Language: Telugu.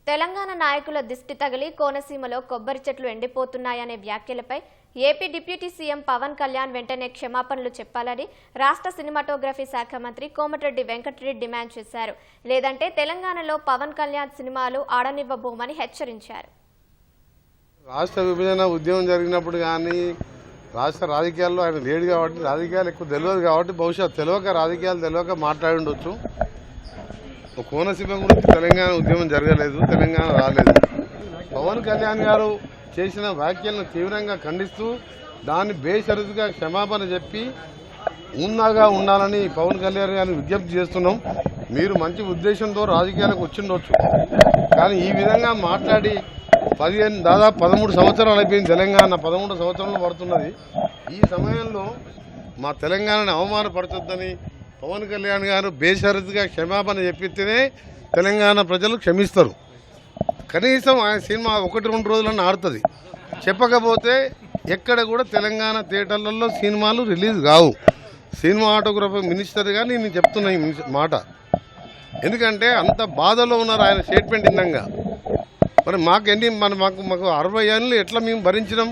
తెలంగాణ నాయకుల దిష్టి తగిలి కోనసీమలో కొబ్బరి చెట్లు ఎండిపోతున్నాయనే వ్యాఖ్యలపై AP deputy CM Pawan Kalyan వెంటనే క్షమాపణలు చెప్పాలని రాష్ట్ర సినిమాటోగ్రఫీ శాఖ మంత్రి కోమటిరెడ్డి వెంకటరెడ్డి డిమాండ్ చేశారు. లేదంటే తెలంగాణలో పవన్ కళ్యాణ్ సినిమాలు ఆడనివ్వబోమని హెచ్చరించారు. రాష్ట్ర విభజన ఉద్యమం జరిగినప్పుడు కానీ రాష్ట్ర రాజకీయాల్లో ఆయన లేడు కాబట్టి రాజకీయాలు ఎక్కువ తెలియదు కాబట్టి బహుశా రాజకీయాలు తెలియక మాట్లాడి ఉండొచ్చు. కోనసీమ గురించి తెలంగాణ ఉద్యమం జరగలేదు, తెలంగాణ రాలేదు. పవన్ కళ్యాణ్ గారు చేసిన వ్యాఖ్యలను తీవ్రంగా ఖండిస్తూ దాన్ని బేషరతుగా క్షమాపణ చెప్పి ఉన్నాగా ఉండాలని పవన్ కళ్యాణ్ గారిని విజ్ఞప్తి చేస్తున్నాం. మీరు మంచి ఉద్దేశంతో రాజకీయాలకు వచ్చిండొచ్చు, కానీ ఈ విధంగా మాట్లాడి దాదాపు 13 సంవత్సరాలు అయిపోయింది. తెలంగాణ 13 సంవత్సరాలు పడుతున్నది. ఈ సమయంలో మా తెలంగాణని అవమానపరచొద్దని పవన్ కళ్యాణ్ గారు బేషరతుగా క్షమాపణ చెప్పితేనే తెలంగాణ ప్రజలు క్షమిస్తారు. కనీసం ఆయన సినిమా 1-2 రోజులన్నా ఆడుతుంది. చెప్పకపోతే ఎక్కడ కూడా తెలంగాణ థియేటర్లలో సినిమాలు రిలీజ్ కావు. సినిమాటోగ్రఫీ మినిస్టర్గా నేను చెప్తున్నా ఈ మాట. ఎందుకంటే అంత బాధలో ఉన్నారు ఆయన స్టేట్మెంట్ ఇందంగా. మరి మాకు 60 ఏళ్ళు ఎట్లా మేము భరించినాం?